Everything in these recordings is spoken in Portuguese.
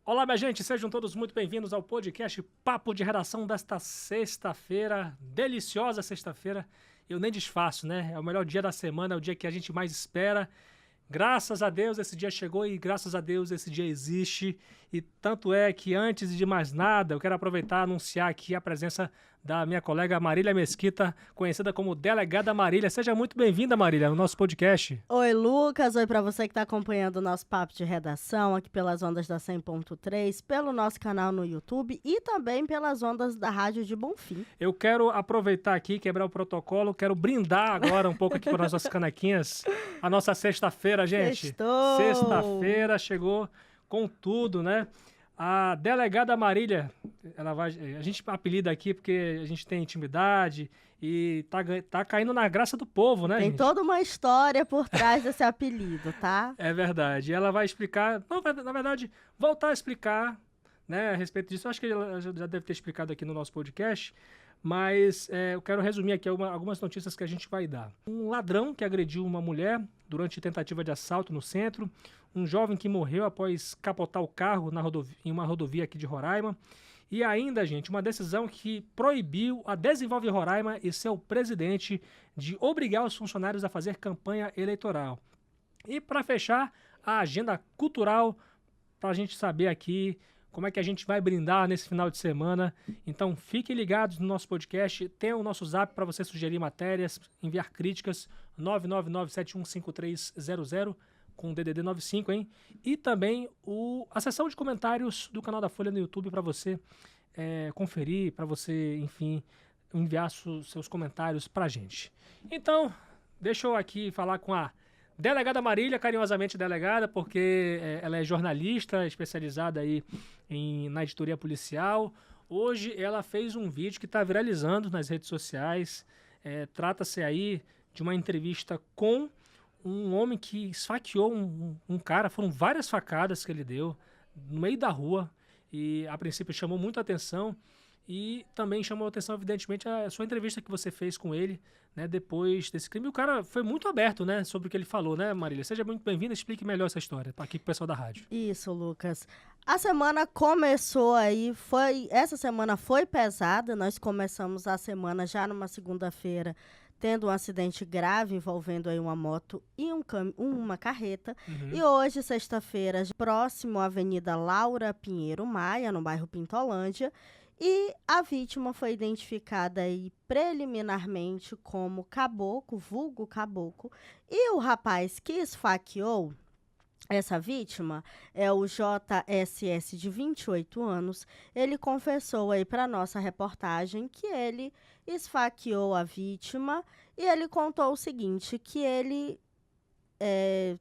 Olá, minha gente, sejam todos muito bem-vindos ao podcast Papo de Redação desta sexta-feira, deliciosa sexta-feira. Eu nem disfarço, né? É o melhor dia da semana, é o dia que a gente mais espera. Graças a Deus esse dia chegou e graças a Deus esse dia existe. E tanto é que antes de mais nada, eu quero aproveitar e anunciar aqui a presença da minha colega Marília Mesquita, conhecida como Delegada Marília. Seja muito bem-vinda, Marília, no nosso podcast. Oi, Lucas. Oi para você que está acompanhando o nosso papo de redação aqui pelas ondas da 100.3, pelo nosso canal no YouTube e também pelas ondas da Rádio de Bonfim. Eu quero aproveitar aqui, quebrar o protocolo, quero brindar agora um pouco aqui para as nossas canequinhas. A nossa sexta-feira, gente. Sextou! Sexta-feira chegou com tudo, né? A delegada Marília, a gente apelida aqui porque a gente tem intimidade e tá caindo na graça do povo, né, Tem gente? toda uma história por trás desse apelido, tá? É verdade. Ela vai explicar, não, na verdade, voltar a explicar, né, a respeito disso. Eu acho que ela já deve ter explicado aqui no nosso podcast, mas eu quero resumir aqui algumas notícias que a gente vai dar. Um ladrão que agrediu uma mulher durante tentativa de assalto no centro, um jovem que morreu após capotar o carro em uma rodovia aqui de Roraima, e ainda, gente, uma decisão que proibiu a Desenvolve Roraima e seu presidente de obrigar os funcionários a fazer campanha eleitoral. E para fechar, a agenda cultural, para a gente saber aqui como é que a gente vai brindar nesse final de semana. Então fiquem ligados no nosso podcast, tem o nosso zap para você sugerir matérias, enviar críticas, 999715300 com DDD 95, hein? E também a seção de comentários do canal da Folha no YouTube para você conferir, para você, enfim, enviar seus comentários para a gente. Então, deixa eu aqui falar com a Delegada Marília, carinhosamente delegada, porque ela é jornalista especializada aí na editoria policial. Hoje ela fez um vídeo que está viralizando nas redes sociais. Trata-se aí de uma entrevista com um homem que esfaqueou um cara. Foram várias facadas que ele deu no meio da rua e a princípio chamou muita atenção. E também chamou a atenção, evidentemente, a sua entrevista que você fez com ele, né, depois desse crime. O cara foi muito aberto, né, sobre o que ele falou, né, Marília? Seja muito bem-vinda, explique melhor essa história aqui pro pessoal da rádio. Isso, Lucas. A semana começou aí, essa semana foi pesada. Nós começamos a semana já numa segunda-feira, tendo um acidente grave envolvendo aí uma moto e uma carreta. Uhum. E hoje, sexta-feira, próximo à Avenida Laura Pinheiro Maia, no bairro Pintolândia, e a vítima foi identificada aí preliminarmente como Caboclo, vulgo Caboclo, e o rapaz que esfaqueou essa vítima é o JSS, de 28 anos. Ele confessou aí para nossa reportagem que ele esfaqueou a vítima e ele contou o seguinte, que ele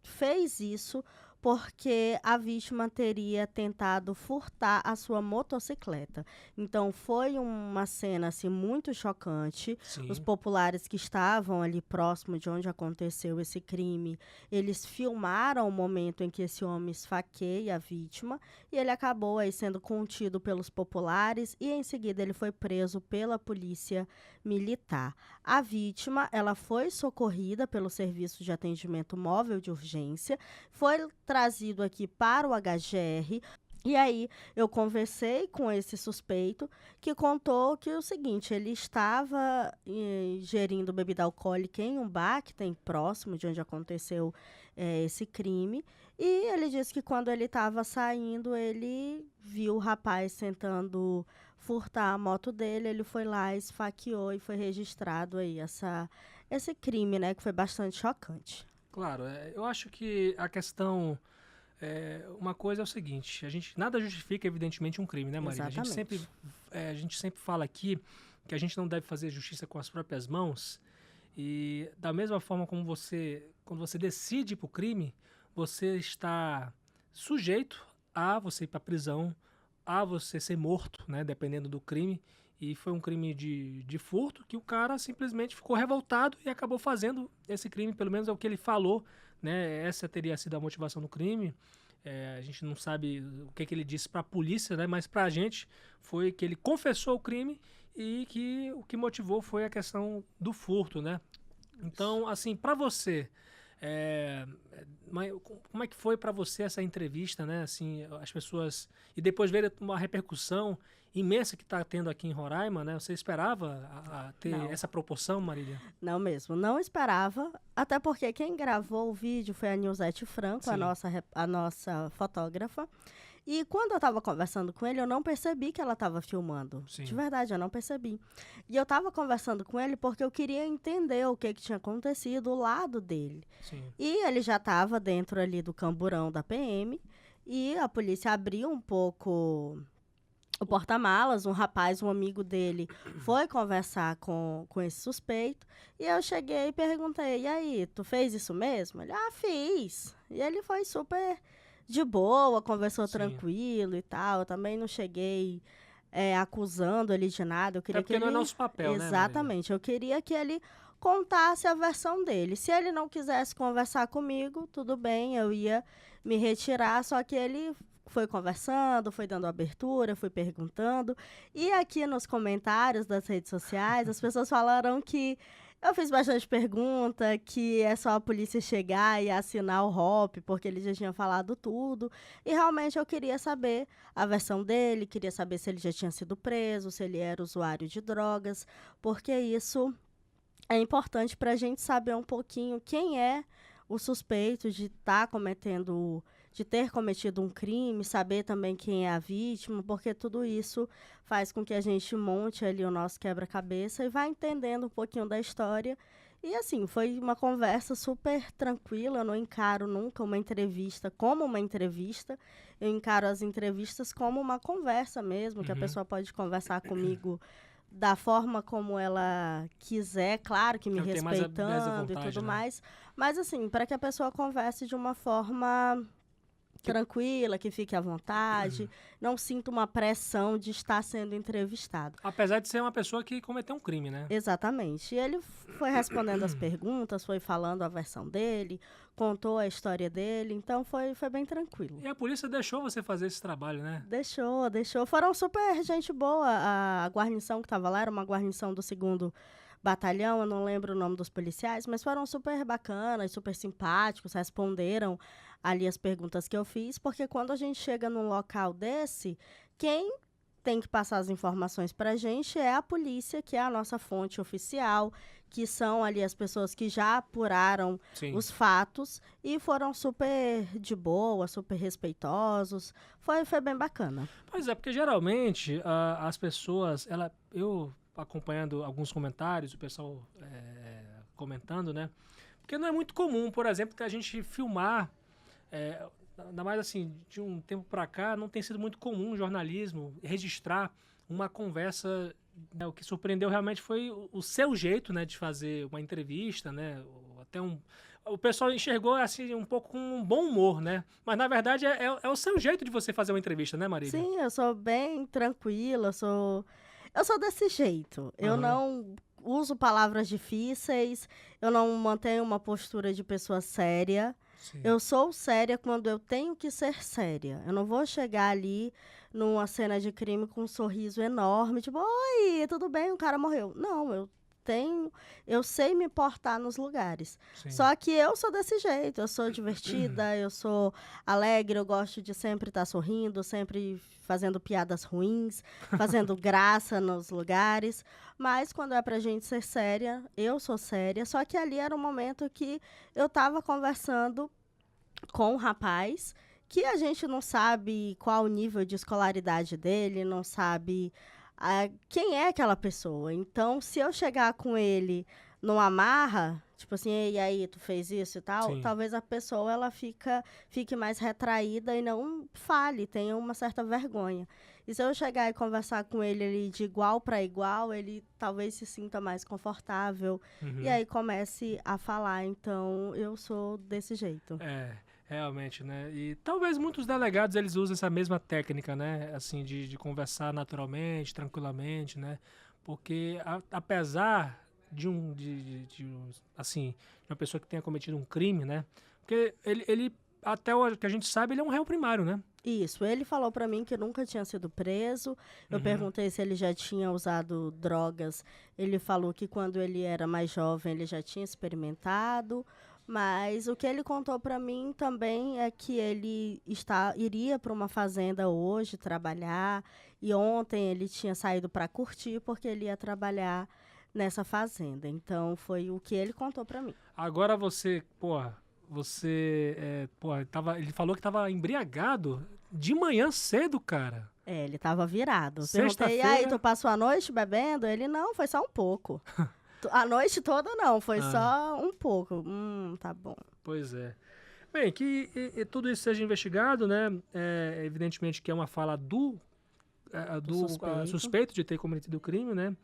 fez isso porque a vítima teria tentado furtar a sua motocicleta. Então, foi uma cena assim, muito chocante. Sim. Os populares que estavam ali próximo de onde aconteceu esse crime, eles filmaram o momento em que esse homem esfaqueia a vítima e ele acabou aí sendo contido pelos populares e, em seguida, ele foi preso pela polícia militar. A vítima, ela foi socorrida pelo Serviço de Atendimento Móvel de Urgência, foi trazido aqui para o HGR. E aí eu conversei com esse suspeito que contou que o seguinte, ele estava ingerindo bebida alcoólica em um bar que tem próximo de onde aconteceu esse crime. E ele disse que quando ele estava saindo, ele viu o rapaz tentando furtar a moto dele, ele foi lá, esfaqueou e foi registrado aí esse crime, né, que foi bastante chocante. Claro, eu acho que a questão... uma coisa é o seguinte, nada justifica, evidentemente, um crime, né, Marília? Exatamente. A gente sempre fala aqui que a gente não deve fazer justiça com as próprias mãos e da mesma forma como quando você decide para o crime, você está sujeito a você ir para a prisão, a você ser morto, né, dependendo do crime. E foi um crime de furto que o cara simplesmente ficou revoltado e acabou fazendo esse crime, pelo menos é o que ele falou, né? Essa teria sido a motivação do crime. A gente não sabe o que ele disse para a polícia, né? Mas para a gente foi que ele confessou o crime e que o que motivou foi a questão do furto, né? Então, assim, para você, Mas como é que foi para você essa entrevista, né? Assim, as pessoas... E depois ver uma repercussão imensa que está tendo aqui em Roraima, né? Você esperava ter Não. essa proporção, Marília? Não mesmo, não esperava, até porque quem gravou o vídeo foi a Nilzete Franco, Sim. a nossa fotógrafa. E quando eu estava conversando com ele, eu não percebi que ela estava filmando. Sim. De verdade, eu não percebi. E eu estava conversando com ele porque eu queria entender o que tinha acontecido ao lado dele. Sim. E ele já estava dentro ali do camburão da PM, e a polícia abriu um pouco o porta-malas, um amigo dele, foi conversar com esse suspeito, e eu cheguei e perguntei, e aí, tu fez isso mesmo? Ele, fiz. E ele foi super de boa, conversou Sim. tranquilo e tal, eu também não cheguei acusando ele de nada, eu queria Porque que ele... não é nosso papel, né, Exatamente, eu queria que ele contasse a versão dele. Se ele não quisesse conversar comigo, tudo bem, eu ia me retirar, só que ele foi conversando, foi dando abertura, foi perguntando. E aqui nos comentários das redes sociais, as pessoas falaram que eu fiz bastante pergunta, que é só a polícia chegar e assinar o ROP, porque ele já tinha falado tudo. E realmente eu queria saber a versão dele, queria saber se ele já tinha sido preso, se ele era usuário de drogas, porque isso é importante para a gente saber um pouquinho quem é o suspeito de de ter cometido um crime, saber também quem é a vítima, porque tudo isso faz com que a gente monte ali o nosso quebra-cabeça e vá entendendo um pouquinho da história. E assim, foi uma conversa super tranquila, eu não encaro nunca uma entrevista como uma entrevista, eu encaro as entrevistas como uma conversa mesmo, que a pessoa pode conversar comigo da forma como ela quiser, claro que me Ela tem mais a respeitando vontade, e tudo né? mais, mas assim, para que a pessoa converse de uma forma tranquila, que fique à vontade, não sinta uma pressão de estar sendo entrevistado. Apesar de ser uma pessoa que cometeu um crime, né? Exatamente. E ele foi respondendo as perguntas, foi falando a versão dele, contou a história dele, então foi bem tranquilo. E a polícia deixou você fazer esse trabalho, né? Deixou. Foram super gente boa. A guarnição que estava lá era uma guarnição do 2º Batalhão, eu não lembro o nome dos policiais, mas foram super bacanas, super simpáticos, responderam ali as perguntas que eu fiz, porque quando a gente chega num local desse, quem tem que passar as informações para a gente é a polícia, que é a nossa fonte oficial, que são ali as pessoas que já apuraram Sim. os fatos e foram super de boa, super respeitosos. Foi bem bacana. Pois é, porque geralmente as pessoas, eu acompanhando alguns comentários, o pessoal comentando, né? Porque não é muito comum, por exemplo, que a gente filmar, ainda mais assim, de um tempo para cá, não tem sido muito comum o jornalismo registrar uma conversa. Né? O que surpreendeu realmente foi o seu jeito, né, de fazer uma entrevista, né? O pessoal enxergou assim um pouco com um bom humor, né? Mas na verdade é o seu jeito de você fazer uma entrevista, né, Marília? Sim, eu sou bem tranquila, eu sou desse jeito. Eu não uso palavras difíceis, eu não mantenho uma postura de pessoa séria. Sim. Eu sou séria quando eu tenho que ser séria. Eu não vou chegar ali numa cena de crime com um sorriso enorme, tipo, oi, tudo bem, o cara morreu. Não, eu sei me portar nos lugares. Sim. Só que eu sou desse jeito, eu sou divertida, eu sou alegre, eu gosto de sempre estar sorrindo, sempre fazendo piadas ruins, fazendo graça nos lugares. Mas quando é pra gente ser séria, eu sou séria. Só que ali era um momento que eu tava conversando com um rapaz que a gente não sabe qual o nível de escolaridade dele, não sabe quem é aquela pessoa. Então, se eu chegar com ele numa marra, tipo assim, e aí, tu fez isso e tal, Sim. talvez a pessoa ela fique mais retraída e não fale, tenha uma certa vergonha. E se eu chegar e conversar com ele ali de igual para igual, ele talvez se sinta mais confortável e aí comece a falar. Então, eu sou desse jeito. Realmente, né? E talvez muitos delegados eles usem essa mesma técnica, né? Assim, de conversar naturalmente, tranquilamente, né? Porque apesar de uma pessoa que tenha cometido um crime, né? Porque ele até o que a gente sabe, ele é um réu primário, né? Isso, ele falou pra mim que nunca tinha sido preso. Eu perguntei se ele já tinha usado drogas. Ele falou que quando ele era mais jovem ele já tinha experimentado, Mas o que ele contou para mim também é que ele iria para uma fazenda hoje trabalhar e ontem ele tinha saído para curtir porque ele ia trabalhar nessa fazenda. Então foi o que ele contou para mim. Agora você, ele falou que tava embriagado de manhã cedo, cara. Ele tava virado. Sexta-feira. Perguntei, e aí, tu passou a noite bebendo? Ele, não, foi só um pouco. A noite toda não, foi só um pouco. Tá bom. Pois é. Bem, que tudo isso seja investigado, né? Evidentemente que é uma fala do suspeito de ter cometido o crime, né?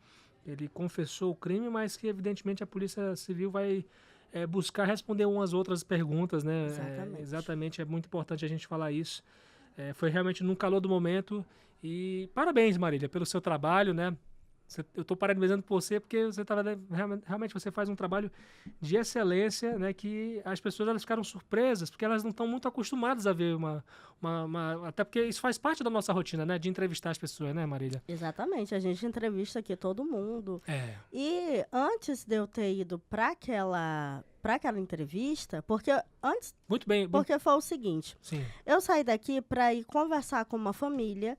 Ele confessou o crime, mas que evidentemente a Polícia Civil vai buscar responder umas outras perguntas, né? Exatamente, é muito importante a gente falar isso. Foi realmente num calor do momento. E parabéns, Marília, pelo seu trabalho, né? Eu estou parabenizando por você porque você realmente você faz um trabalho de excelência, né? Que as pessoas elas ficaram surpresas porque elas não estão muito acostumadas a ver até porque isso faz parte da nossa rotina, né? De entrevistar as pessoas, né, Marília? Exatamente, a gente entrevista aqui todo mundo. É. E antes de eu ter ido para aquela entrevista, porque antes, muito bem, porque foi o seguinte, sim. Eu saí daqui para ir conversar com uma família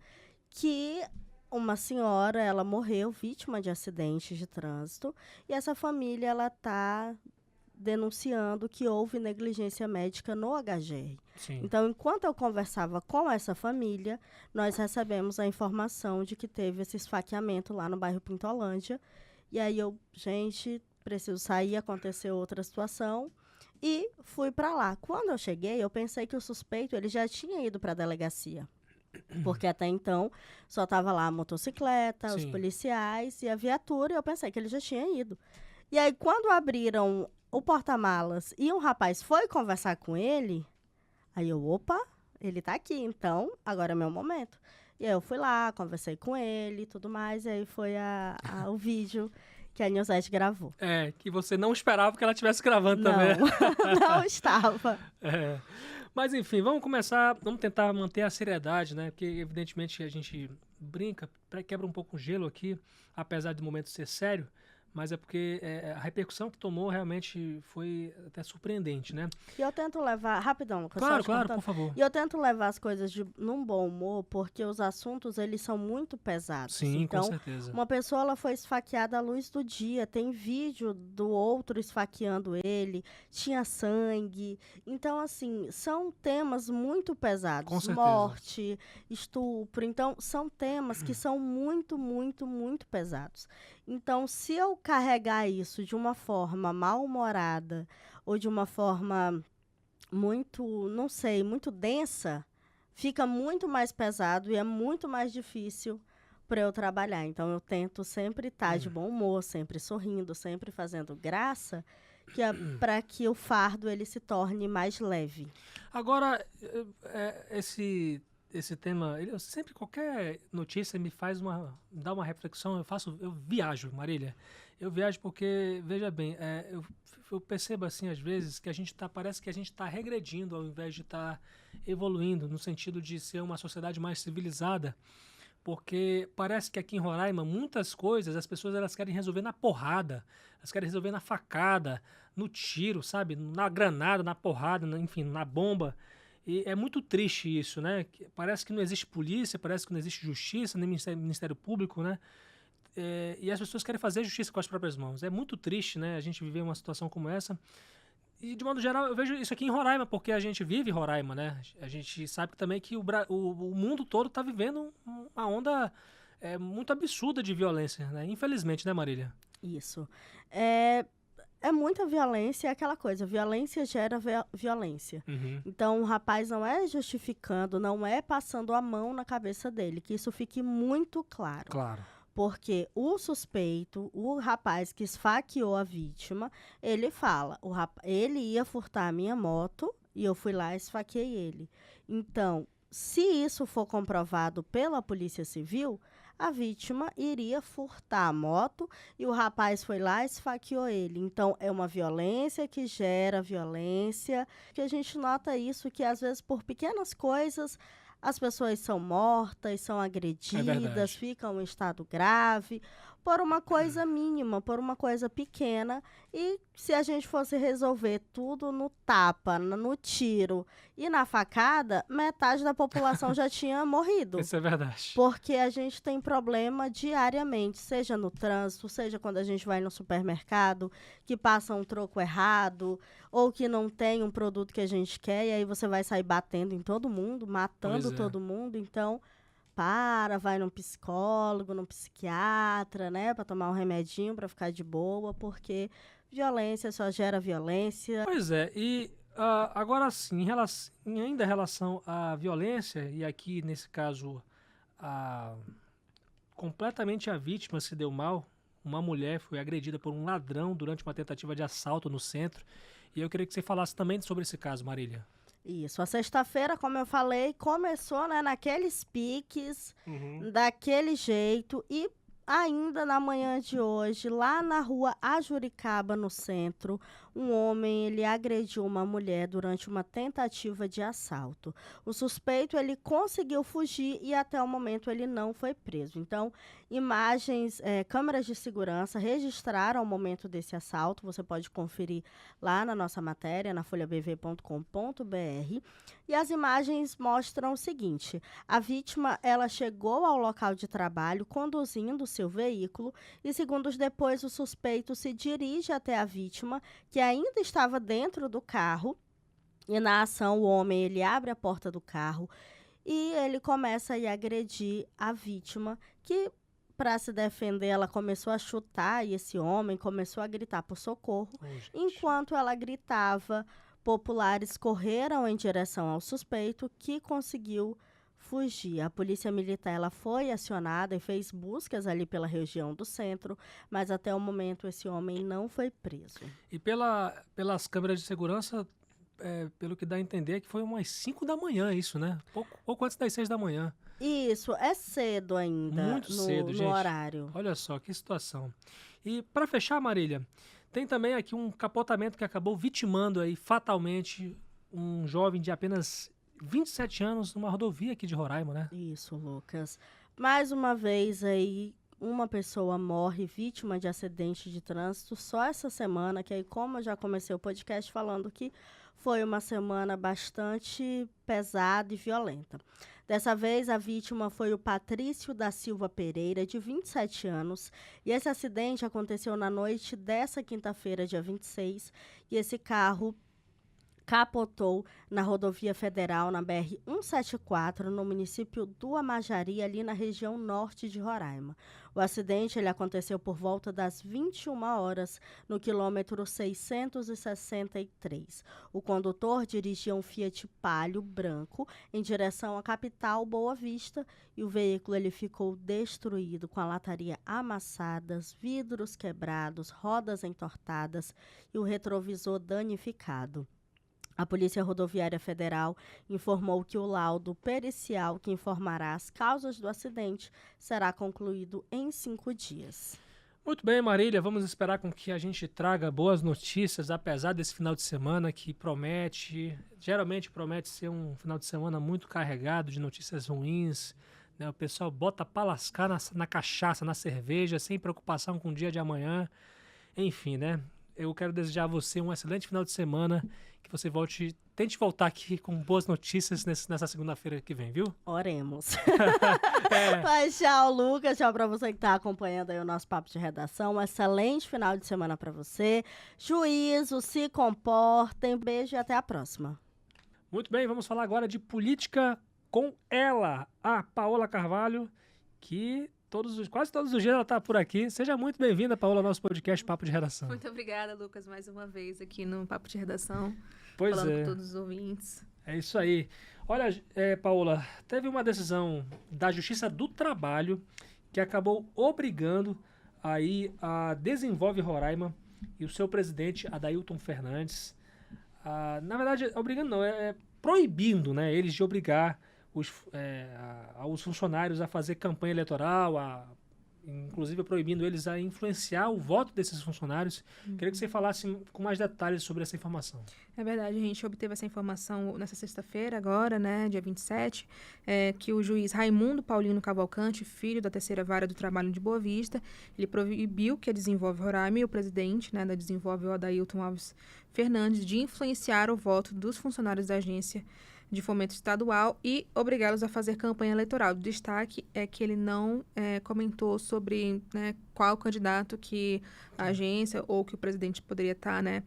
que uma senhora, ela morreu vítima de acidentes de trânsito e essa família, ela está denunciando que houve negligência médica no HGR. Sim. Então, enquanto eu conversava com essa família, nós recebemos a informação de que teve esse esfaqueamento lá no bairro Pintolândia. E aí gente, preciso sair, aconteceu outra situação. E fui para lá. Quando eu cheguei, eu pensei que o suspeito ele já tinha ido para a delegacia. Porque até então só estava lá a motocicleta, os policiais e a viatura. E eu pensei que ele já tinha ido. E aí, quando abriram o porta-malas e um rapaz foi conversar com ele, aí opa, ele tá aqui, então agora é meu momento. E aí eu fui lá, conversei com ele e tudo mais. E aí foi o vídeo que a Nilzete gravou. Que você não esperava que ela estivesse gravando também. Não estava. Mas, enfim, vamos tentar manter a seriedade, né? Porque, evidentemente, a gente brinca, quebra um pouco o gelo aqui, apesar do momento ser sério, mas é porque a repercussão que tomou realmente foi até surpreendente, né? E eu tento levar, rapidão, claro, por favor. E eu tento levar as coisas num bom humor, porque os assuntos, eles são muito pesados. Sim, então, com certeza. Uma pessoa, ela foi esfaqueada à luz do dia, tem vídeo do outro esfaqueando ele, tinha sangue. Então, assim, são temas muito pesados. Com certeza. Morte, estupro. Então, são temas que são muito, muito, muito pesados. Então, se eu carregar isso de uma forma mal-humorada ou de uma forma muito, não sei, muito densa, fica muito mais pesado e é muito mais difícil para eu trabalhar. Então, eu tento sempre estar de bom humor, sempre sorrindo, sempre fazendo graça, para que o fardo ele se torne mais leve. Agora, esse tema, sempre qualquer notícia me dá uma reflexão, eu viajo, Marília. Eu viajo porque, veja bem, eu percebo assim às vezes que parece que a gente está regredindo ao invés de estar evoluindo no sentido de ser uma sociedade mais civilizada, porque parece que aqui em Roraima muitas coisas as pessoas elas querem resolver na porrada, elas querem resolver na facada, no tiro, sabe, na granada, na porrada, enfim, na bomba. E é muito triste isso, né? Parece que não existe polícia, parece que não existe justiça, nem Ministério Público, né? E as pessoas querem fazer justiça com as próprias mãos. É muito triste, né? A gente viver uma situação como essa. E, de modo geral, eu vejo isso aqui em Roraima, porque a gente vive Roraima, né? A gente sabe também que o mundo todo está vivendo uma onda muito absurda de violência, né? Infelizmente, né, Marília? Isso. É muita violência, é aquela coisa, violência gera violência. Uhum. Então, o rapaz não é justificando, não é passando a mão na cabeça dele, que isso fique muito claro. Claro. Porque o suspeito, o rapaz que esfaqueou a vítima, ele fala, ele ia furtar a minha moto e eu fui lá e esfaqueei ele. Então, se isso for comprovado pela Polícia Civil, a vítima iria furtar a moto e o rapaz foi lá e esfaqueou ele. Então, é uma violência que gera violência, que a gente nota isso, que às vezes por pequenas coisas as pessoas são mortas, são agredidas, ficam em estado grave, por uma coisa mínima, por uma coisa pequena. E se a gente fosse resolver tudo no tapa, no tiro e na facada, metade da população já tinha morrido. Isso é verdade. Porque a gente tem problema diariamente, seja no trânsito, seja quando a gente vai no supermercado, que passa um troco errado, ou que não tem um produto que a gente quer, e aí você vai sair batendo em todo mundo, matando Pois é. todo mundo. Então, vai num psicólogo, num psiquiatra, né, para tomar um remedinho para ficar de boa, porque violência só gera violência. Pois é, e agora sim, ainda em relação à violência, e aqui nesse caso, completamente a vítima se deu mal, uma mulher foi agredida por um ladrão durante uma tentativa de assalto no centro, e eu queria que você falasse também sobre esse caso, Marília. Isso, a sexta-feira, como eu falei, começou, né, naqueles piques, daquele jeito, e ainda na manhã de hoje, lá na rua Ajuricaba, no centro, um homem, ele agrediu uma mulher durante uma tentativa de assalto. O suspeito, ele conseguiu fugir e até o momento ele não foi preso. Então, imagens, câmeras de segurança registraram o momento desse assalto, você pode conferir lá na nossa matéria, na folhabv.com.br. E as imagens mostram o seguinte: a vítima, ela chegou ao local de trabalho conduzindo seu veículo e, segundos depois, o suspeito se dirige até a vítima, que ainda estava dentro do carro. E na ação, o homem, ele abre a porta do carro e ele começa a agredir a vítima, que, para se defender, ela começou a chutar e esse homem começou a gritar por socorro. Enquanto ela gritava, populares correram em direção ao suspeito, que conseguiu fugir. A polícia militar, ela foi acionada e fez buscas ali pela região do centro, mas até o momento esse homem não foi preso. E pelas câmeras de segurança, pelo que dá a entender, é que foi umas 5 da manhã isso, né? Pouco antes das 6 da manhã. Isso, é cedo ainda. Muito cedo, gente. No horário. Olha só, que situação. E para fechar, Marília, tem também aqui um capotamento que acabou vitimando aí fatalmente um jovem de apenas 27 anos numa rodovia aqui de Roraima, né? Isso, Lucas. Mais uma vez aí, uma pessoa morre vítima de acidente de trânsito só essa semana, que aí, como eu já comecei o podcast falando que foi uma semana bastante pesada e violenta. Dessa vez, a vítima foi o Patrício da Silva Pereira, de 27 anos, e esse acidente aconteceu na noite dessa quinta-feira, dia 26, e esse carro capotou na rodovia federal, na BR-174, no município do Amajari, ali na região norte de Roraima. O acidente ele aconteceu por volta das 21 horas, no quilômetro 663. O condutor dirigia um Fiat Palio branco em direção à capital Boa Vista e o veículo ele ficou destruído, com a lataria amassadas, vidros quebrados, rodas entortadas e o retrovisor danificado. A Polícia Rodoviária Federal informou que o laudo pericial que informará as causas do acidente será concluído em 5 dias. Muito bem, Marília, vamos esperar com que a gente traga boas notícias, apesar desse final de semana que geralmente promete ser um final de semana muito carregado de notícias ruins, né? O pessoal bota pra lascar na cachaça, na cerveja, sem preocupação com o dia de amanhã. Enfim, né? Eu quero desejar a você um excelente final de semana, que você tente voltar aqui com boas notícias nessa segunda-feira que vem, viu? Oremos. Mas tchau, Lucas. Tchau pra você que tá acompanhando aí o nosso Papo de Redação. Um excelente final de semana pra você. Juízo, se comportem. Beijo e até a próxima. Muito bem, vamos falar agora de política com ela, a Paola Carvalho, que quase todos os dias ela está por aqui. Seja muito bem-vinda, Paola, ao nosso podcast Papo de Redação. Muito obrigada, Lucas, mais uma vez aqui no Papo de Redação. Pois falando com todos os ouvintes. É isso aí. Olha, Paola, teve uma decisão da Justiça do Trabalho que acabou obrigando aí a Desenvolve Roraima e o seu presidente, Adailton Fernandes, na verdade, obrigando não, proibindo, né, eles de obrigar os funcionários a fazer campanha eleitoral, inclusive proibindo eles a influenciar o voto desses funcionários. Queria que você falasse com mais detalhes sobre essa informação. É verdade, a gente obteve essa informação nessa sexta-feira agora, né, dia 27, que o juiz Raimundo Paulino Cavalcante, filho da terceira vara do trabalho de Boa Vista, ele proibiu que a Desenvolve Roraima e o presidente, né, da Desenvolve, o Adailton Alves Fernandes, de influenciar o voto dos funcionários da agência de fomento estadual e obrigá-los a fazer campanha eleitoral. O destaque é que ele não comentou sobre, né, qual candidato que a agência ou que o presidente poderia estar, né,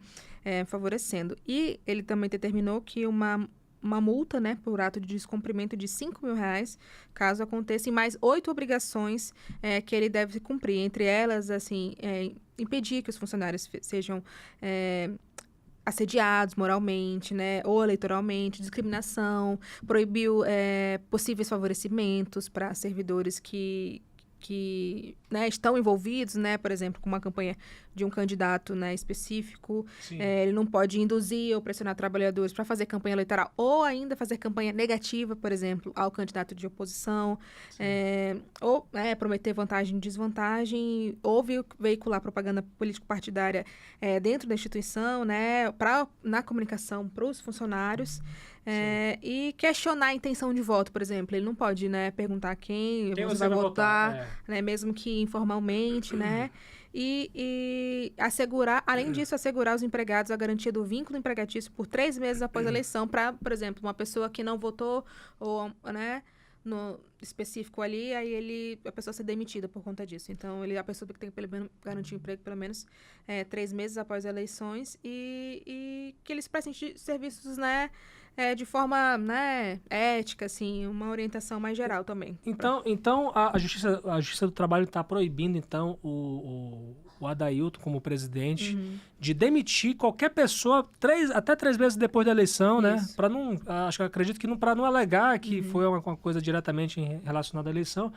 favorecendo. E ele também determinou que uma multa, né, por ato de descumprimento de R$5.000, caso aconteça, e mais 8 obrigações que ele deve cumprir. Entre elas, assim, impedir que os funcionários sejam assediados moralmente, né, ou eleitoralmente, discriminação, proibiu possíveis favorecimentos para servidores que né, estão envolvidos, né, por exemplo, com uma campanha de um candidato, né, específico. Ele não pode induzir ou pressionar trabalhadores para fazer campanha eleitoral ou ainda fazer campanha negativa, por exemplo, ao candidato de oposição, ou prometer vantagem e desvantagem, ou veicular propaganda político-partidária dentro da instituição, né, na comunicação para os funcionários. E questionar a intenção de voto, por exemplo. Ele não pode, né, perguntar quem você vai votar, né, mesmo que informalmente, né? E assegurar, além disso, assegurar os empregados a garantia do vínculo empregatício por 3 meses após a eleição para, por exemplo, uma pessoa que não votou ou, né, no específico ali, aí a pessoa ser demitida por conta disso. Então, a pessoa tem que pelo menos garantir um emprego pelo menos 3 meses após as eleições e que eles prestem serviços, né, de forma, né, ética, assim, uma orientação mais geral também. Então a Justiça do Trabalho está proibindo, então, o Adailton, como presidente, de demitir qualquer pessoa até 3 meses depois da eleição, Isso. né? Para não, acredito que para não alegar que foi uma coisa diretamente relacionada à eleição.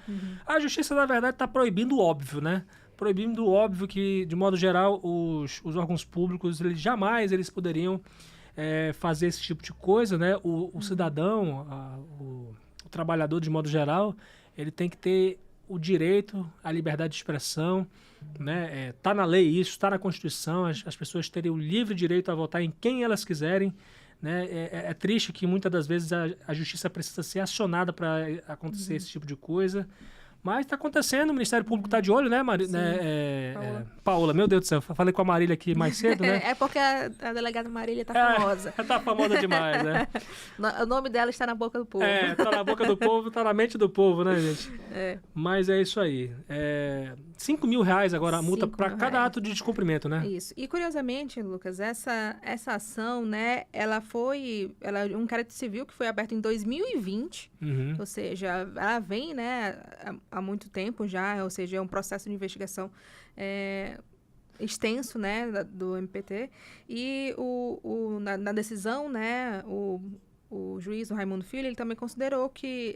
A Justiça, na verdade, está proibindo o óbvio, né? Proibindo o óbvio que, de modo geral, os órgãos públicos, eles poderiam fazer esse tipo de coisa, né? O cidadão, o trabalhador, de modo geral, ele tem que ter o direito à liberdade de expressão, né? Tá na lei isso, tá na Constituição, as pessoas terem o livre direito a votar em quem elas quiserem, né? É triste que muitas das vezes a Justiça precisa ser acionada para acontecer esse tipo de coisa. Mas está acontecendo, o Ministério Público está de olho, né, Paola, meu Deus do céu, falei com a Marília aqui mais cedo, né? É porque a delegada Marília está famosa. Está famosa demais, né? O nome dela está na boca do povo. Está na boca do povo, está na mente do povo, né, gente? Mas é isso aí. R$5.000 agora a multa para cada ato de descumprimento, né? Isso. E, curiosamente, Lucas, essa ação, né, ela é um inquérito civil que foi aberto em 2020, ou seja, ela vem, né, há muito tempo já, ou seja, é um processo de investigação extenso, né, do MPT, e na decisão, né, o juiz, o Raimundo Filho, ele também considerou que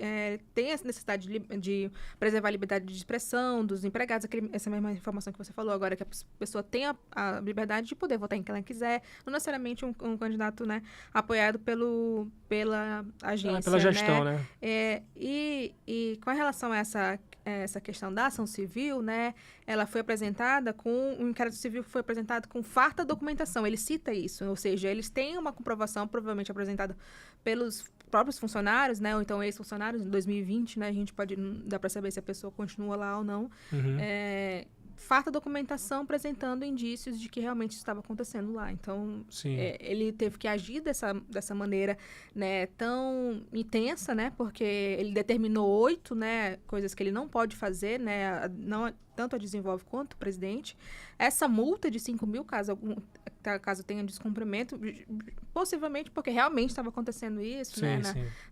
tem essa necessidade de preservar a liberdade de expressão dos empregados, essa mesma informação que você falou agora, que a pessoa tem a liberdade de poder votar em quem ela quiser, não necessariamente um candidato, né, apoiado pela agência. Pela gestão, né? E com relação a essa questão da ação civil, né, ela foi apresentada um inquérito civil foi apresentado com farta documentação. Ele cita isso, ou seja, eles têm uma comprovação provavelmente apresentada pelos próprios funcionários, né, ou então ex-funcionários, em 2020, né, a gente dá para saber se a pessoa continua lá ou não. Farta documentação apresentando indícios de que realmente isso estava acontecendo lá. Então, ele teve que agir dessa maneira, né, tão intensa, né, porque ele determinou 8, né, coisas que ele não pode fazer, né, tanto a Desenvolve quanto o presidente. Essa multa de R$5.000, caso tenha descumprimento, possivelmente porque realmente estava acontecendo isso, né,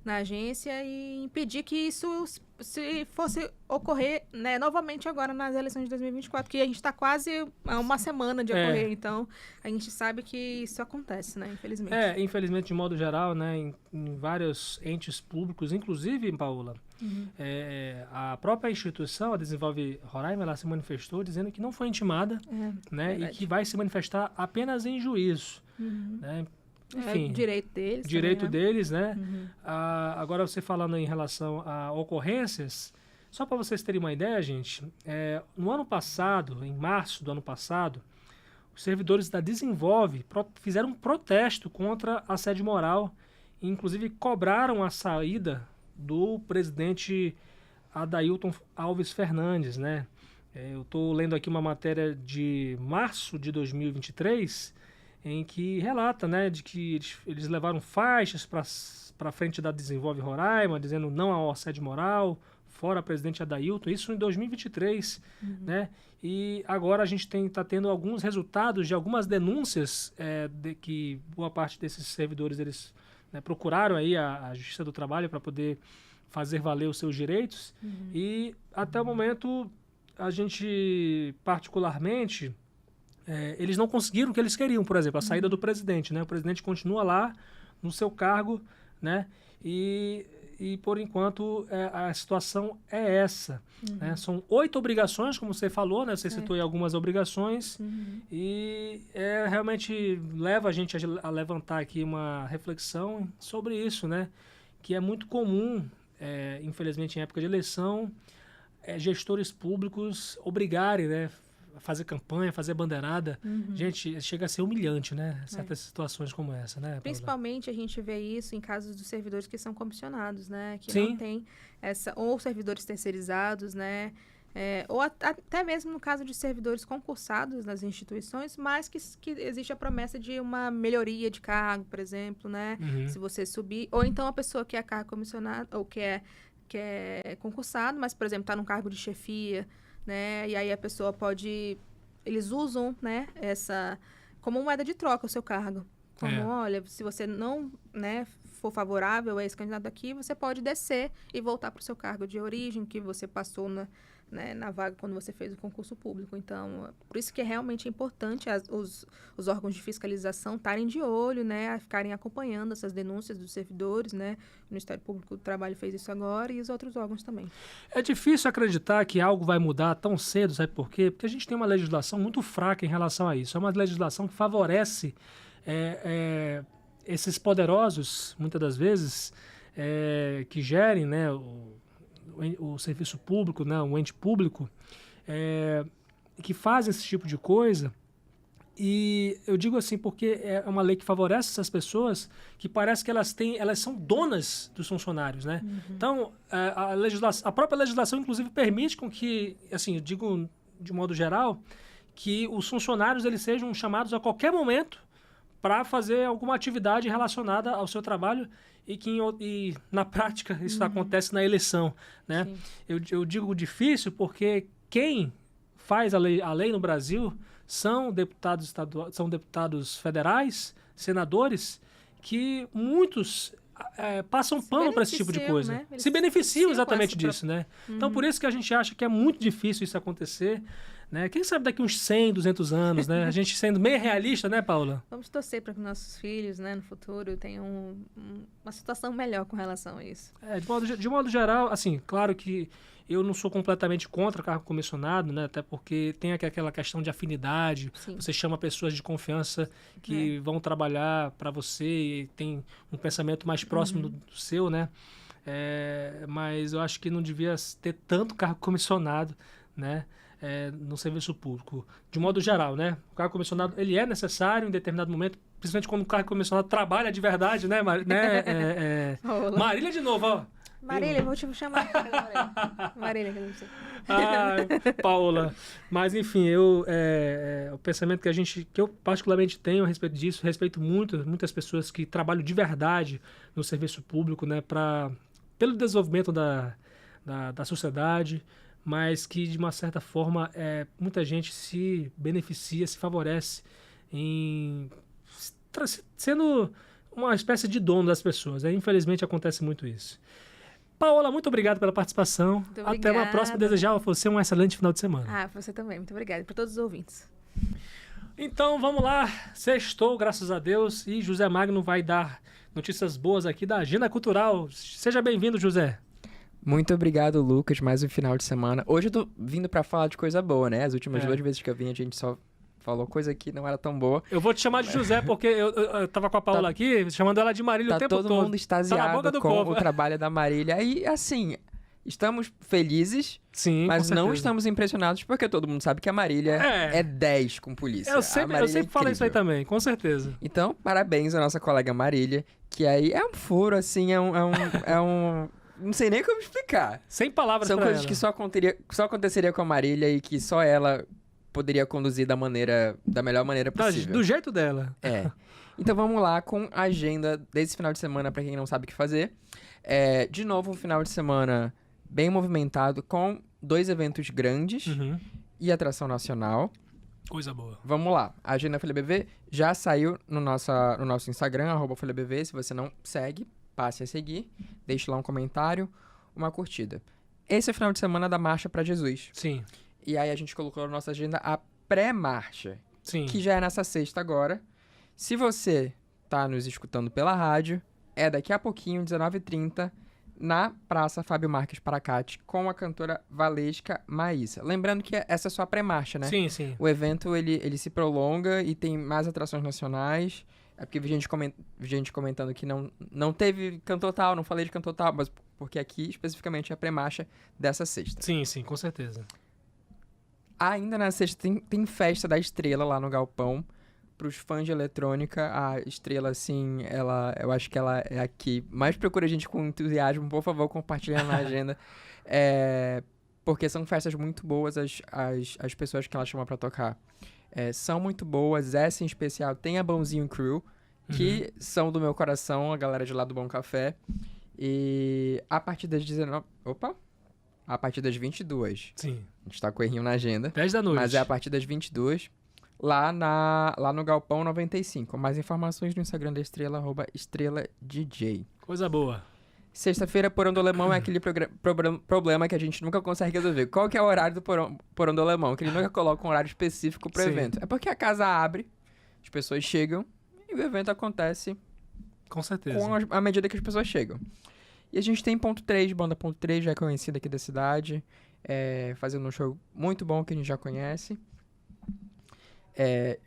na agência, e impedir que isso se fosse ocorrer, né, novamente agora nas eleições de 2024, que a gente está quase a uma semana de ocorrer, então a gente sabe que isso acontece, né, infelizmente. Infelizmente, de modo geral, né, em vários entes públicos, inclusive, Paola, a própria instituição, a Desenvolve Roraima, ela se manifestou dizendo que não foi intimada, né, e que vai se manifestar apenas em juízo, né? Enfim, direito deles. Direito deles, né? Agora, você falando em relação a ocorrências, Só para vocês terem uma ideia, gente, no ano passado, em março do ano passado, os servidores da Desenvolve fizeram um protesto contra a assédio moral e, inclusive, cobraram a saída do presidente Adailton Alves Fernandes, né? Eu estou lendo aqui uma matéria de março de 2023, em que relata, né, de que eles levaram faixas para frente da Desenvolve Roraima, dizendo não ao assédio moral, fora presidente Adailton, isso em 2023, né? E agora a gente está tendo alguns resultados de algumas denúncias de que boa parte desses servidores eles, né, procuraram aí a Justiça do Trabalho para poder fazer valer os seus direitos. E até o momento a gente particularmente eles não conseguiram o que eles queriam, por exemplo, a saída do presidente, né? O presidente continua lá no seu cargo, né? E por enquanto a situação é essa. Né? São 8 obrigações, como você falou, né? Você citou aí algumas obrigações e realmente leva a gente a levantar aqui uma reflexão sobre isso, né? Que é muito comum, infelizmente em época de eleição, gestores públicos obrigarem, né? Fazer campanha, fazer bandeirada. Gente, chega a ser humilhante, né? Certas situações como essa, né, Paula? Principalmente a gente vê isso em casos dos servidores que são comissionados, né? Que Sim. não tem ou servidores terceirizados, né? Ou até mesmo no caso de servidores concursados nas instituições, mas que existe a promessa de uma melhoria de cargo, por exemplo, né? Se você subir. Ou então a pessoa que é cargo comissionado, ou que é concursado, mas, por exemplo, está num cargo de chefia, né? E aí a pessoa pode... Eles usam, né, como moeda de troca o seu cargo. Como, olha, se você não, né, for favorável a esse candidato aqui, você pode descer e voltar para o seu cargo de origem, que você passou na vaga quando você fez o concurso público. Então, por isso que é realmente importante os órgãos de fiscalização estarem de olho, né, ficarem acompanhando essas denúncias dos servidores, né? O Ministério Público do Trabalho fez isso agora e os outros órgãos também. É difícil acreditar que algo vai mudar tão cedo, sabe por quê? Porque a gente tem uma legislação muito fraca em relação a isso. É uma legislação que favorece esses poderosos, muitas das vezes, que gerem, né, o serviço público, né, o ente público, que fazem esse tipo de coisa. E eu digo assim porque é uma lei que favorece essas pessoas que parece que elas são donas dos funcionários, né? Então, a própria legislação, inclusive, permite com que, assim, eu digo de modo geral, que os funcionários eles sejam chamados a qualquer momento para fazer alguma atividade relacionada ao seu trabalho e na prática isso acontece na eleição, né? Eu digo difícil porque quem faz a lei no Brasil são deputados estaduais, são deputados federais, senadores, que muitos passam pano para esse tipo de coisa. Né? Se beneficiam exatamente disso, né? Então, por isso que a gente acha que é muito difícil isso acontecer, né? Quem sabe daqui uns 100, 200 anos, né? A gente sendo meio realista, né, Paula? Vamos torcer para que nossos filhos, né, no futuro tenham uma situação melhor com relação a isso. De modo geral, assim, claro que eu não sou completamente contra cargo comissionado, né? Até porque tem aquela questão de afinidade. Sim. Você chama pessoas de confiança que vão trabalhar para você e tem um pensamento mais próximo do seu, né? Mas eu acho que não devia ter tanto cargo comissionado, né? No serviço público. De modo geral, né? O cargo comissionado, ele é necessário em determinado momento, principalmente quando o cargo comissionado trabalha de verdade, né? Marília de novo, ó. Marília, vou te chamar. Marília, que não sei. Paula. Mas, enfim, o pensamento que eu particularmente tenho a respeito disso, respeito muitas pessoas que trabalham de verdade no serviço público, né? Pelo desenvolvimento da sociedade, mas que, de uma certa forma, muita gente se beneficia, se favorece em sendo uma espécie de dono das pessoas. Infelizmente, acontece muito isso. Paola, muito obrigado pela participação. Até uma próxima. Desejar a você um excelente final de semana. Você também. Muito obrigada. E para todos os ouvintes. Então, vamos lá. Sextou, graças a Deus. E José Magno vai dar notícias boas aqui da Agenda Cultural. Seja bem-vindo, José. Muito obrigado, Lucas. Mais um final de semana. Hoje eu tô vindo para falar de coisa boa, né? As últimas 2 vezes que eu vim, a gente só falou coisa que não era tão boa. Eu vou te chamar de José, porque eu tava com a Paula aqui, chamando ela de Marília o tempo todo. Tá todo mundo extasiado com o trabalho da Marília. Aí, assim, Estamos felizes, Sim, mas com não certeza. estamos impressionados porque todo mundo sabe que a Marília é 10 com polícia. Eu A sempre Marília é falo isso aí incrível. também, com certeza. Então, parabéns à nossa colega Marília, que aí é um furo, assim, é um... Não sei nem como explicar. Sem palavras São pra coisas ela. que só aconteceria com a Marília e que só ela poderia conduzir da melhor maneira possível. Do jeito dela. É. Então vamos lá com a agenda desse final de semana, pra quem não sabe o que fazer. De novo, um final de semana bem movimentado, com 2 eventos grandes Uhum. e atração nacional. Coisa boa. Vamos lá. A agenda Folha BV já saiu no nosso Instagram, @FolhaBV. Se você não segue, passe a seguir. Deixe lá um comentário, uma curtida. Esse é o final de semana da Marcha para Jesus. Sim, E aí a gente colocou na nossa agenda a pré-marcha, sim. que já é nessa sexta agora. Se você tá nos escutando pela rádio, é daqui a pouquinho, 19h30, na Praça Fábio Marques Paracate, com a cantora Valesca Maísa. Lembrando que essa é só a pré-marcha, né? Sim, sim. O evento, ele se prolonga e tem mais atrações nacionais. É porque vi gente comentando que não teve cantor tal, não falei de cantor tal, mas porque aqui, especificamente, é a pré-marcha dessa sexta. Sim, sim, com certeza. Ainda na sexta tem festa da Estrela lá no Galpão. Para os fãs de eletrônica, a Estrela, assim, eu acho que ela é aqui. Mais procura a gente com entusiasmo, por favor, compartilha na agenda. Porque são festas muito boas, as pessoas que ela chama para tocar são muito boas. Essa em especial tem a Bonzinho Crew, que são do meu coração, a galera de lá do Bom Café. E a partir das 19... Opa! A partir das 22. Sim. A gente tá com errinho na agenda. 10 da noite. Mas é a partir das 22, lá no Galpão 95. Mais informações no Instagram da Estrela, @EstrelaDJ. Coisa boa. Sexta-feira, Porão do Alemão é aquele problema que a gente nunca consegue resolver. Qual que é o horário do Porão do Alemão? Que ele nunca coloca um horário específico pro Sim. evento. É porque a casa abre, as pessoas chegam e o evento acontece Com certeza. à medida que as pessoas chegam. E a gente tem Ponto 3, banda Ponto 3, já é conhecida aqui da cidade, fazendo um show muito bom que a gente já conhece.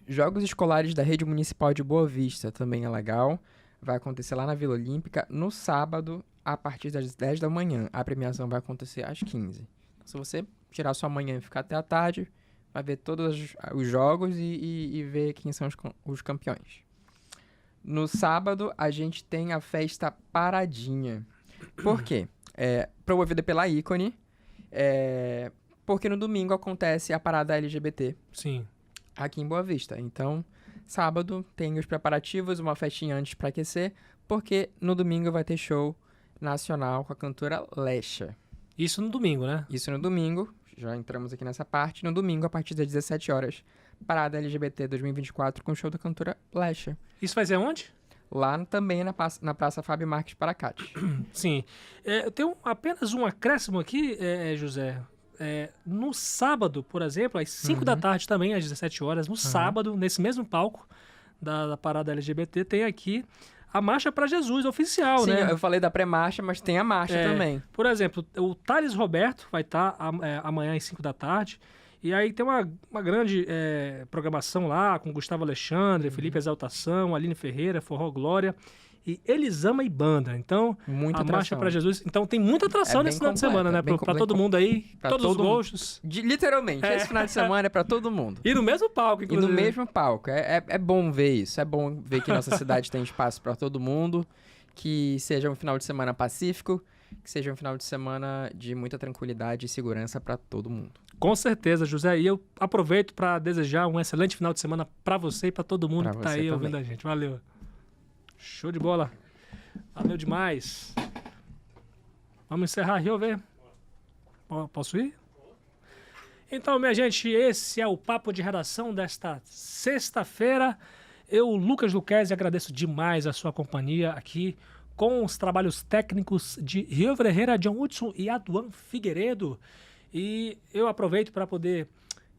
Jogos escolares da Rede Municipal de Boa Vista também é legal. Vai acontecer lá na Vila Olímpica no sábado, a partir das 10 da manhã. A premiação vai acontecer às 15. Então, se você tirar sua manhã e ficar até a tarde, vai ver todos os jogos e ver quem são os campeões. No sábado, a gente tem a festa Paradinha. Por quê? Promovida pela Ícone, porque no domingo acontece a parada LGBT Sim. aqui em Boa Vista. Então, sábado tem os preparativos, uma festinha antes para aquecer, porque no domingo vai ter show nacional com a cantora Lesha. Isso no domingo, né? Isso no domingo, já entramos aqui nessa parte. No domingo, a partir das 17 horas, parada LGBT 2024 com o show da cantora Lesha. Isso vai ser onde? Lá também na Praça Fábio Marques Paracate. Sim. Eu tenho apenas um acréscimo aqui, José. No sábado, por exemplo, às 5 da tarde também, às 17 horas, no sábado, nesse mesmo palco da parada LGBT, tem aqui a Marcha para Jesus oficial, Sim, né? eu falei da pré-marcha, mas tem a marcha também. Por exemplo, o Thales Roberto vai estar amanhã às 5 da tarde. E aí tem uma grande programação lá com Gustavo Alexandre, Felipe Exaltação, Aline Ferreira, Forró Glória e Elisama e Banda. Então, Muita a Marcha atração. para Jesus. Então tem muita atração É bem nesse final de completa, semana, né? bem Pra bem todo mundo aí, pra todos os todo mundo. gostos. Literalmente, esse final de semana é pra todo mundo. E no mesmo palco, E inclusive. no mesmo palco. É bom ver isso. É bom ver que nossa cidade tem espaço pra todo mundo. Que seja um final de semana pacífico. Que seja um final de semana de muita tranquilidade e segurança pra todo mundo. Com certeza, José. E eu aproveito para desejar um excelente final de semana para você e para todo mundo Pra que tá você aí também. ouvindo a gente. Valeu. Show de bola. Valeu demais. Vamos encerrar, Rio, ver? Posso ir? Então, minha gente, esse é o Papo de Redação desta sexta-feira. Eu, Lucas Luquezzi, agradeço demais a sua companhia aqui com os trabalhos técnicos de Rio Ferreira, John Hudson e Aduan Figueiredo. E eu aproveito para poder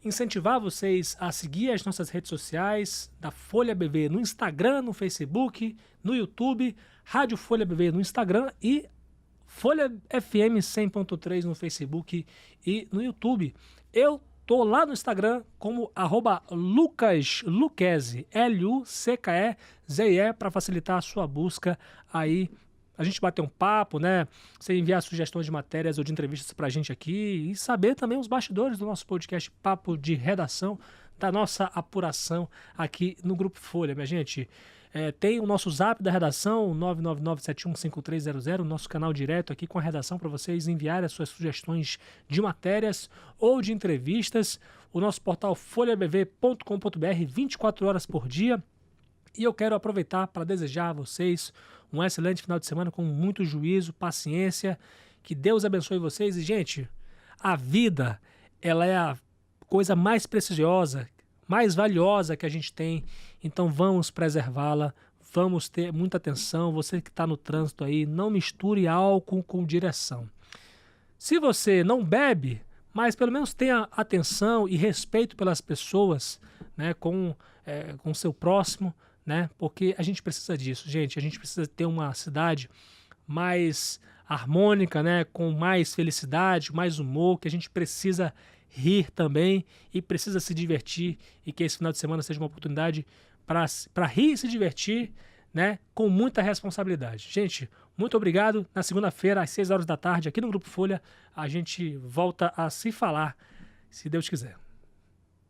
incentivar vocês a seguir as nossas redes sociais da Folha BV no Instagram, no Facebook, no YouTube, Rádio Folha BV no Instagram e Folha FM 100.3 no Facebook e no YouTube. Eu tô lá no Instagram como @LucasLuquezzi, LuCKEZE, para facilitar a sua busca aí a gente bater um papo, né? Você enviar sugestões de matérias ou de entrevistas pra gente aqui e saber também os bastidores do nosso podcast Papo de Redação, da nossa apuração aqui no Grupo Folha, minha gente. Tem o nosso zap da redação, 999715300, nosso canal direto aqui com a redação para vocês enviarem as suas sugestões de matérias ou de entrevistas. O nosso portal folhabv.com.br, 24 horas por dia. E eu quero aproveitar para desejar a vocês um excelente final de semana com muito juízo, paciência. Que Deus abençoe vocês. E, gente, a vida, ela é a coisa mais preciosa, mais valiosa que a gente tem. Então vamos preservá-la, vamos ter muita atenção. Você que está no trânsito aí, não misture álcool com direção. Se você não bebe, mas pelo menos tenha atenção e respeito pelas pessoas, né, com o seu próximo, né, porque a gente precisa disso, gente. A gente precisa ter uma cidade mais harmônica, né, com mais felicidade, mais humor, que a gente precisa rir também e precisa se divertir, e que esse final de semana seja uma oportunidade para rir e se divertir, né, com muita responsabilidade. Gente, muito obrigado. Na segunda-feira, às 6 horas da tarde, aqui no Grupo Folha, a gente volta a se falar, se Deus quiser.